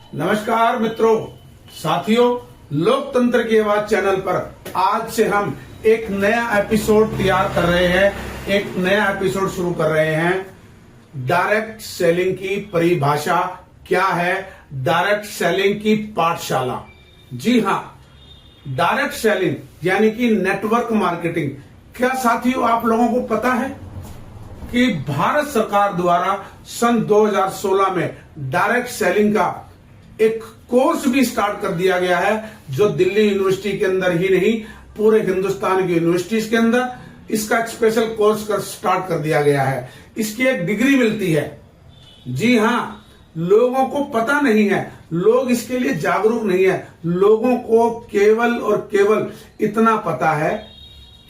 नमस्कार मित्रों, साथियों, लोकतंत्र की आवाज चैनल पर आज से हम एक नया एपिसोड तैयार कर रहे हैं, एक नया एपिसोड शुरू कर रहे हैं। डायरेक्ट सेलिंग की परिभाषा क्या है, डायरेक्ट सेलिंग की पाठशाला। जी हां, डायरेक्ट सेलिंग यानी कि नेटवर्क मार्केटिंग। क्या साथियों आप लोगों को पता है कि भारत सरकार द्वारा सन 2016 में डायरेक्ट सेलिंग का एक कोर्स भी स्टार्ट कर दिया गया है, जो दिल्ली यूनिवर्सिटी के अंदर ही नहीं पूरे हिंदुस्तान की यूनिवर्सिटीज के अंदर इसका एक स्पेशल कोर्स स्टार्ट कर दिया गया है। इसकी एक डिग्री मिलती है। जी हां, लोगों को पता नहीं है, लोग इसके लिए जागरूक नहीं है। लोगों को केवल और केवल इतना पता है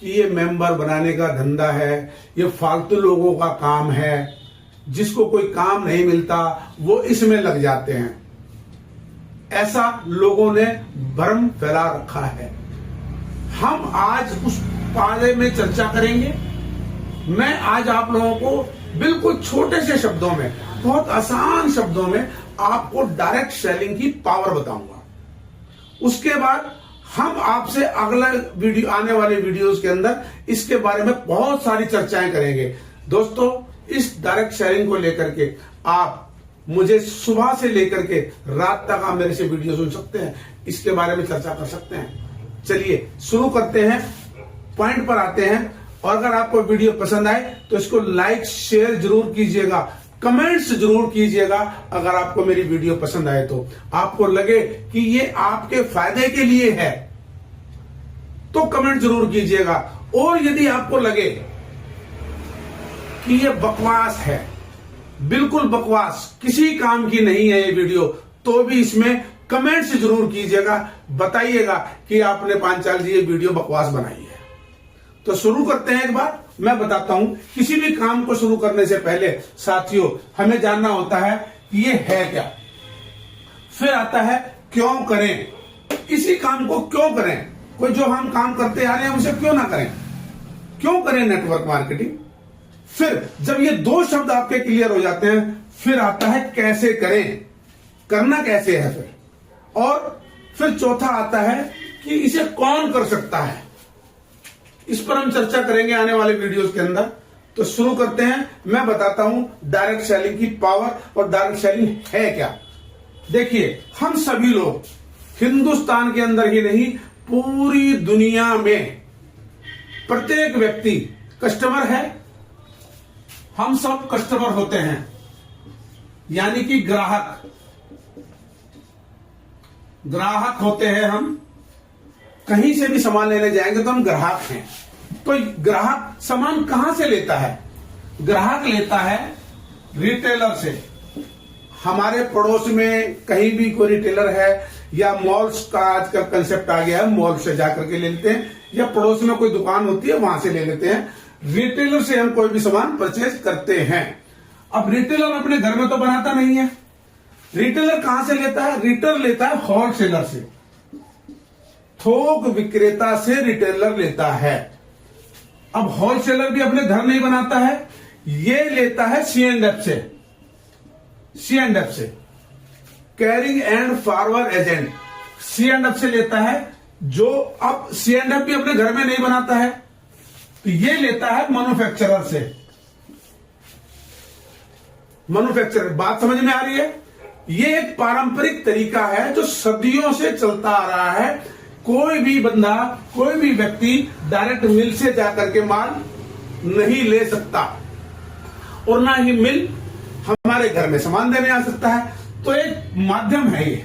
कि ये मेंबर बनाने का धंधा है, ये फालतू लोगों का काम है, जिसको कोई काम नहीं मिलता वो इसमें लग जाते हैं। ऐसा लोगों ने भ्रम फैला रखा है। हम आज उस बारे में चर्चा करेंगे। मैं आज आप लोगों को बिल्कुल छोटे से शब्दों में, बहुत आसान शब्दों में आपको डायरेक्ट सेलिंग की पावर बताऊंगा। उसके बाद हम आपसे अगला वीडियो, आने वाले वीडियोस के अंदर इसके बारे में बहुत सारी चर्चाएं करेंगे। दोस्तों, इस डायरेक्ट सेलिंग को लेकर के आप मुझे सुबह से लेकर के रात तक आप मेरे से वीडियो सुन सकते हैं, इसके बारे में चर्चा कर सकते हैं। चलिए शुरू करते हैं, पॉइंट पर आते हैं। और अगर आपको वीडियो पसंद आए तो इसको लाइक शेयर जरूर कीजिएगा, कमेंट्स जरूर कीजिएगा। अगर आपको मेरी वीडियो पसंद आए तो आपको लगे कि ये आपके फायदे के लिए है तो कमेंट जरूर कीजिएगा। और यदि आपको लगे कि ये बकवास है, बिल्कुल बकवास, किसी काम की नहीं है ये वीडियो, तो भी इसमें कमेंट्स जरूर कीजिएगा, बताइएगा कि आपने पांचाल जी ये वीडियो बकवास बनाई है। तो शुरू करते हैं। एक बार मैं बताता हूं, किसी भी काम को शुरू करने से पहले साथियों हमें जानना होता है कि ये है क्या, फिर आता है क्यों करें, इसी काम को क्यों करें। कोई जो हम काम करते आ रहे हैं उसे क्यों ना करें, क्यों करें नेटवर्क मार्केटिंग। फिर जब ये दो शब्द आपके क्लियर हो जाते हैं, फिर आता है कैसे करें, करना कैसे है और फिर चौथा आता है कि इसे कौन कर सकता है। इस पर हम चर्चा करेंगे आने वाले वीडियोस के अंदर। तो शुरू करते हैं। मैं बताता हूं डायरेक्ट सेलिंग की पावर और डायरेक्ट सेलिंग है क्या। देखिए, हम सभी लोग हिंदुस्तान के अंदर ही नहीं पूरी दुनिया में प्रत्येक व्यक्ति कस्टमर है। हम सब कस्टमर होते हैं, यानी कि ग्राहक होते हैं। हम कहीं से भी सामान लेने जाएंगे तो हम ग्राहक हैं। तो ग्राहक सामान कहां से लेता है? ग्राहक लेता है रिटेलर से। हमारे पड़ोस में कहीं भी कोई रिटेलर है, या मॉल्स का आजकल कंसेप्ट आ गया है, मॉल से जाकर के ले लेते हैं, या पड़ोस में कोई दुकान होती है वहां से ले लेते हैं। रिटेलर से हम कोई भी सामान परचेज करते हैं। अब रिटेलर अपने घर में तो बनाता नहीं है। रिटेलर कहां से लेता है? रिटेलर लेता है होलसेलर से, थोक विक्रेता से रिटेलर लेता है। अब होलसेलर भी अपने घर नहीं बनाता है, ये लेता है C&F से, carrying and forward agent. C&F से लेता है, जो अब C&F भी अपने घर में नहीं बनाता है, तो ये लेता है मैन्युफैक्चरर से। मैन्युफैक्चरर, बात समझ में आ रही है? ये एक पारंपरिक तरीका है जो सदियों से चलता आ रहा है। कोई भी बंदा, कोई भी व्यक्ति डायरेक्ट मिल से जाकर के माल नहीं ले सकता, और ना ही मिल हमारे घर में सामान देने आ सकता है। तो एक माध्यम है ये।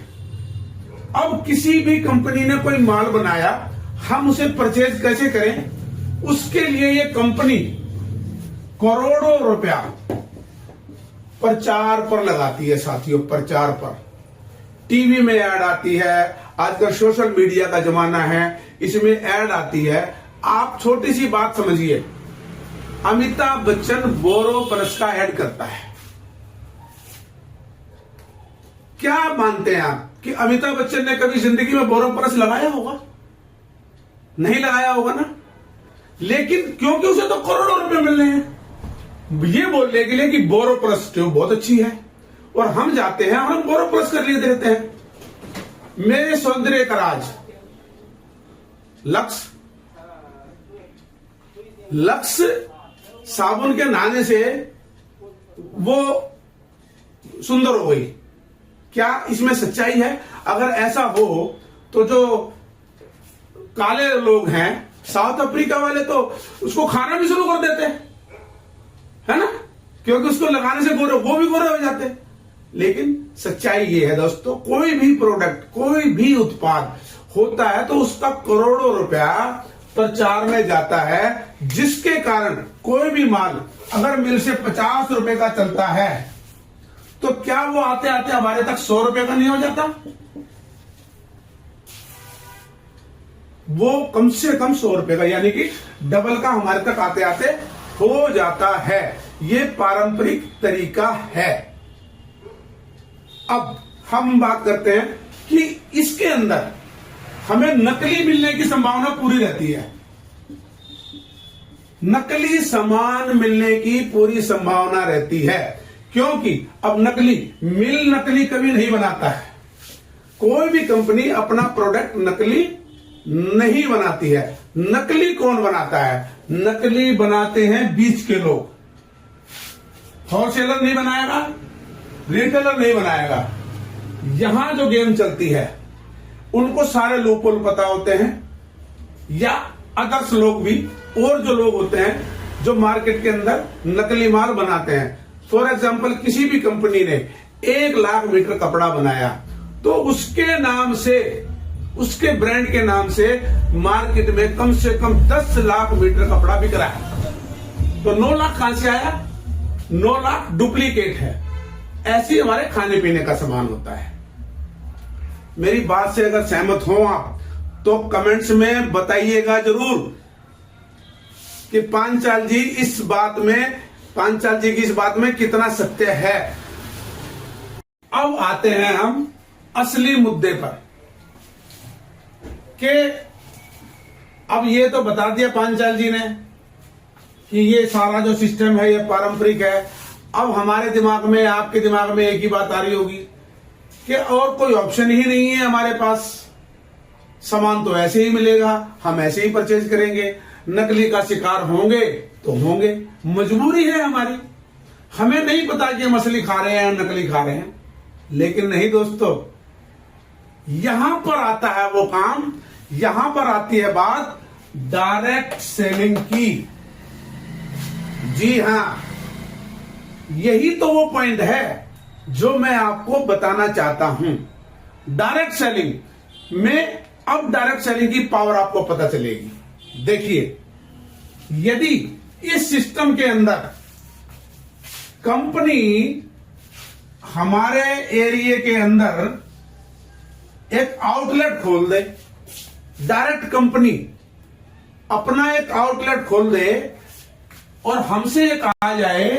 अब किसी भी कंपनी ने कोई माल बनाया, हम उसे परचेज कैसे करें, उसके लिए ये कंपनी करोड़ों रुपया प्रचार पर लगाती है साथियों। प्रचार पर टीवी में ऐड आती है, आजकल सोशल मीडिया का जमाना है, इसमें ऐड आती है। आप छोटी सी बात समझिए, अमिताभ बच्चन बोरोप्लस का ऐड करता है। क्या मानते हैं आप कि अमिताभ बच्चन ने कभी जिंदगी में बोरोप्लस लगाया होगा? नहीं लगाया होगा ना। लेकिन क्योंकि उसे तो करोड़ों रुपए मिल रहे हैं, ये बोलने के लिए कि बोरोप्लस ट्यूब बहुत अच्छी है, और हम जाते हैं और हम बोरोप्लस कर लिए देते हैं। मेरे सौंदर्य का राज लक्स साबुन के नहाने से वो सुंदर हो गई। क्या इसमें सच्चाई है? अगर ऐसा हो तो जो काले लोग हैं साउथ अफ्रीका वाले तो उसको खाना भी शुरू कर देते हैं, है ना, क्योंकि उसको लगाने से गोरे, वो भी गोरे हो जाते हैं। लेकिन सच्चाई ये है दोस्तों, कोई भी प्रोडक्ट, कोई भी उत्पाद होता है तो उसका करोड़ों रुपया प्रचार में जाता है, जिसके कारण कोई भी माल अगर मिल से 50 रुपए का चलता है तो क्या वो आते आते हमारे तक 100 रुपए का नहीं हो जाता? वो कम से कम 100 रुपए का, यानी कि डबल का हमारे तक आते आते हो जाता है। ये पारंपरिक तरीका है। अब हम बात करते हैं कि इसके अंदर हमें नकली मिलने की संभावना पूरी रहती है। नकली सामान मिलने की पूरी संभावना रहती है, क्योंकि अब नकली कभी नहीं बनाता है। कोई भी कंपनी अपना प्रोडक्ट नकली नहीं बनाती है। नकली कौन बनाता है? नकली बनाते हैं बीच के लोग। होलसेलर नहीं बनाएगा, रिटेलर नहीं बनाएगा। यहां जो गेम चलती है उनको सारे लूपहोल पता होते हैं, या अदर्स लोग भी, और जो लोग होते हैं जो मार्केट के अंदर नकली माल बनाते हैं। फॉर एग्जाम्पल, किसी भी कंपनी ने 1 लाख मीटर कपड़ा बनाया तो उसके नाम से, उसके ब्रांड के नाम से मार्केट में कम से कम 10 लाख मीटर कपड़ा बिक रहा है। तो 9 लाख कहां से आया? 9 लाख डुप्लीकेट है। ऐसी हमारे खाने पीने का सामान होता है। मेरी बात से अगर सहमत हो आप तो कमेंट्स में बताइएगा जरूर कि पांचाल जी की इस बात में कितना सत्य है। अब आते हैं हम असली मुद्दे पर कि अब ये तो बता दिया पांचाल जी ने कि ये सारा जो सिस्टम है ये पारंपरिक है। अब हमारे दिमाग में, आपके दिमाग में एक ही बात आ रही होगी कि और कोई ऑप्शन ही नहीं है हमारे पास, सामान तो ऐसे ही मिलेगा, हम ऐसे ही परचेज करेंगे, नकली का शिकार होंगे तो होंगे, मजबूरी है हमारी। हमें नहीं पता कि हम असली खा रहे हैं नकली खा रहे हैं। लेकिन नहीं दोस्तों, यहां पर आता है वो काम, यहां पर आती है बात डायरेक्ट सेलिंग की। जी हां, यही तो वो पॉइंट है जो मैं आपको बताना चाहता हूं। डायरेक्ट सेलिंग में अब डायरेक्ट सेलिंग की पावर आपको पता चलेगी। देखिए, यदि इस सिस्टम के अंदर कंपनी हमारे एरिया के अंदर एक आउटलेट खोल दे, डायरेक्ट कंपनी अपना एक आउटलेट खोल दे और हमसे ये कहा जाए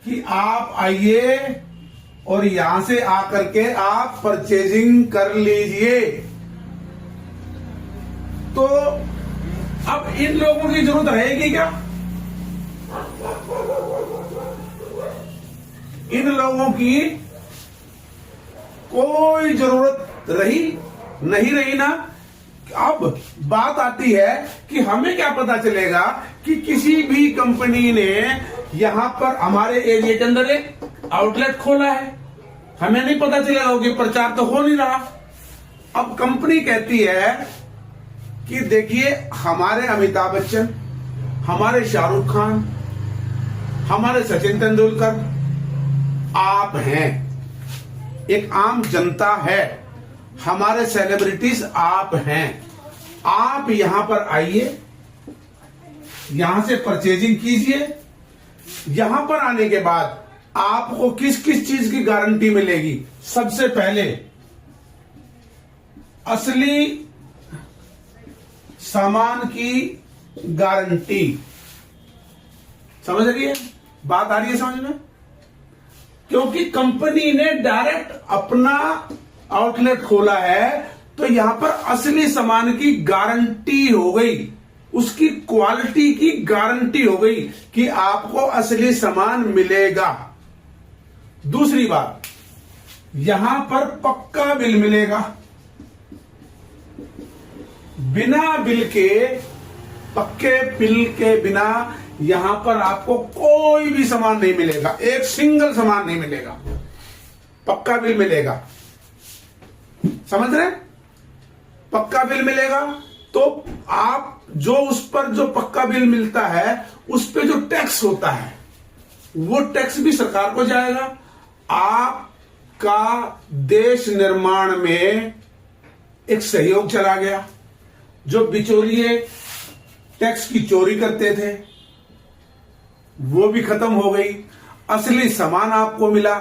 कि आप आइए और यहां से आकर के आप परचेजिंग कर लीजिए, तो अब इन लोगों की जरूरत रहेगी क्या? इन लोगों की कोई जरूरत नहीं रही ना। अब बात आती है कि हमें क्या पता चलेगा कि किसी भी कंपनी ने यहां पर हमारे एरिया के अंदर एक आउटलेट खोला है, हमें नहीं पता चलेगा कि प्रचार तो हो नहीं रहा। अब कंपनी कहती है कि देखिए, हमारे अमिताभ बच्चन, हमारे शाहरुख खान, हमारे सचिन तेंदुलकर आप हैं, एक आम जनता है, हमारे सेलिब्रिटीज आप हैं, आप यहां पर आइए, यहां से परचेजिंग कीजिए। यहां पर आने के बाद आपको किस किस चीज की गारंटी मिलेगी? सबसे पहले असली सामान की गारंटी। समझ रही है बात? आ रही है समझ में? क्योंकि कंपनी ने डायरेक्ट अपना आउटलेट खोला है तो यहां पर असली सामान की गारंटी हो गई, उसकी क्वालिटी की गारंटी हो गई कि आपको असली सामान मिलेगा। दूसरी बात, यहां पर पक्का बिल मिलेगा। बिना बिल के, पक्के बिल के बिना यहां पर आपको कोई भी सामान नहीं मिलेगा, एक सिंगल सामान नहीं मिलेगा, पक्का बिल मिलेगा। समझ रहे? पक्का बिल मिलेगा तो आप जो उस पर जो पक्का बिल मिलता है उस पे जो टैक्स होता है वो टैक्स भी सरकार को जाएगा। आपका देश निर्माण में एक सहयोग चला गया। जो बिचौलिए टैक्स की चोरी करते थे वो भी खत्म हो गई, असली सामान आपको मिला,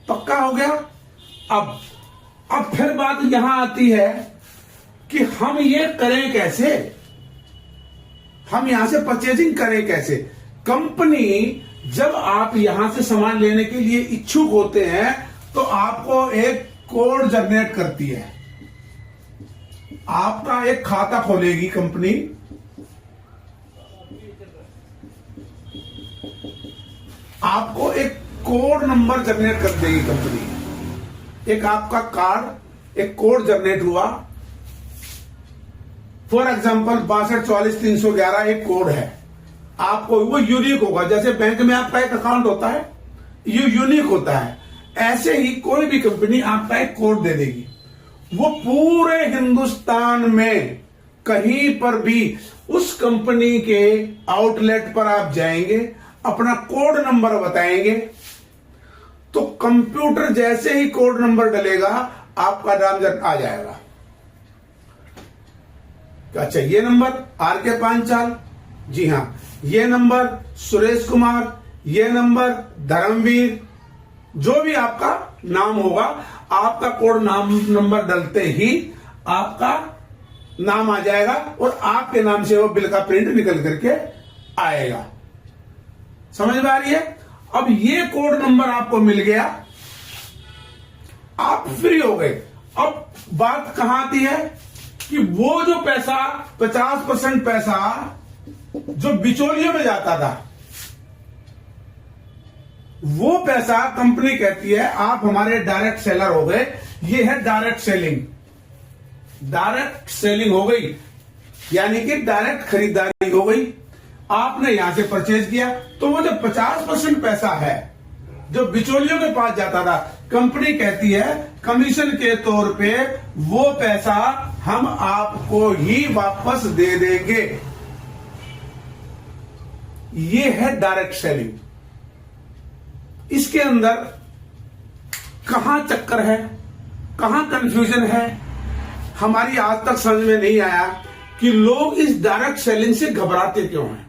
पक्का हो गया। अब फिर बात यहां आती है कि हम ये करें कैसे, हम यहां से परचेजिंग करें कैसे। कंपनी जब आप यहां से सामान लेने के लिए इच्छुक होते हैं तो आपको एक कोड जनरेट करती है, आपका एक खाता खोलेगी कंपनी, आपको एक कोड नंबर जनरेट कर देगी कंपनी। एक आपका कार्ड, एक कोड जनरेट हुआ, फॉर एग्जांपल 6244 एक कोड है, आपको वो यूनिक होगा। जैसे बैंक में आपका एक अकाउंट होता है, ये यूनिक होता है, ऐसे ही कोई भी कंपनी आपका एक कोड दे देगी। वो पूरे हिंदुस्तान में कहीं पर भी उस कंपनी के आउटलेट पर आप जाएंगे, अपना कोड नंबर बताएंगे तो कंप्यूटर जैसे ही कोड नंबर डलेगा आपका नाम आ जाएगा। अच्छा, ये नंबर RK पांचाल, जी हां, ये नंबर सुरेश कुमार, ये नंबर धर्मवीर, जो भी आपका नाम होगा, आपका कोड नाम नंबर डलते ही आपका नाम आ जाएगा और आपके नाम से वो बिल का प्रिंट निकल करके आएगा। समझ में आ रही है? अब ये कोड नंबर आपको मिल गया, आप फ्री हो गए। अब बात कहां आती है कि वो जो पैसा 50% पैसा जो बिचौलियों में जाता था, वो पैसा कंपनी कहती है आप हमारे डायरेक्ट सेलर हो गए। ये है डायरेक्ट सेलिंग। डायरेक्ट सेलिंग हो गई यानी कि डायरेक्ट खरीदारी हो गई। आपने यहां से परचेज किया तो वो जो 50% पैसा है जो बिचौलियों के पास जाता था, कंपनी कहती है कमीशन के तौर पे वो पैसा हम आपको ही वापस दे देंगे। ये है डायरेक्ट सेलिंग। इसके अंदर कहां चक्कर है, कहां कंफ्यूजन है, हमारी आज तक समझ में नहीं आया कि लोग इस डायरेक्ट सेलिंग से घबराते क्यों हैं।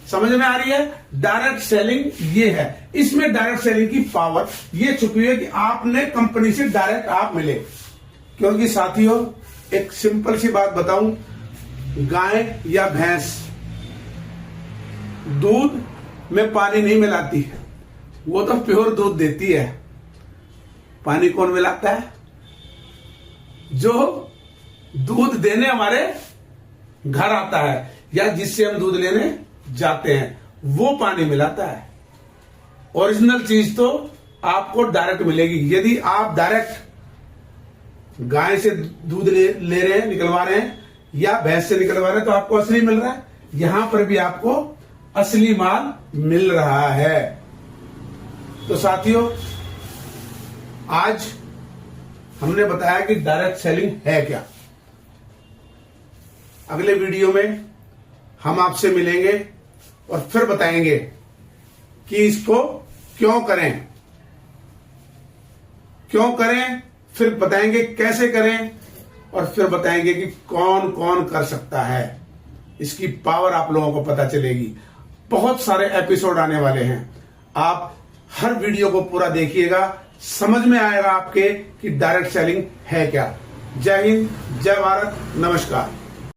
समझ में आ रही है? डायरेक्ट सेलिंग ये है, इसमें डायरेक्ट सेलिंग की पावर ये छुपी है कि आपने कंपनी से डायरेक्ट आप मिले। क्योंकि साथियों एक सिंपल सी बात बताऊं, गाय या भैंस दूध में पानी नहीं मिलाती है, वो तो प्योर दूध देती है। पानी कौन मिलाता है? जो दूध देने हमारे घर आता है या जिससे हम दूध लेने जाते हैं, वो पानी मिलाता है। ओरिजिनल चीज तो आपको डायरेक्ट मिलेगी। यदि आप डायरेक्ट गाय से दूध ले रहे हैं, निकलवा रहे हैं, या भैंस से निकलवा रहे हैं, तो आपको असली मिल रहा है। यहां पर भी आपको असली माल मिल रहा है। तो साथियों आज हमने बताया कि डायरेक्ट सेलिंग है क्या। अगले वीडियो में हम आपसे मिलेंगे और फिर बताएंगे कि इसको क्यों करें, फिर बताएंगे कैसे करें, और फिर बताएंगे कि कौन कौन कर सकता है। इसकी पावर आप लोगों को पता चलेगी। बहुत सारे एपिसोड आने वाले हैं, आप हर वीडियो को पूरा देखिएगा, समझ में आएगा आपके कि डायरेक्ट सेलिंग है क्या। जय हिंद, जय भारत, नमस्कार।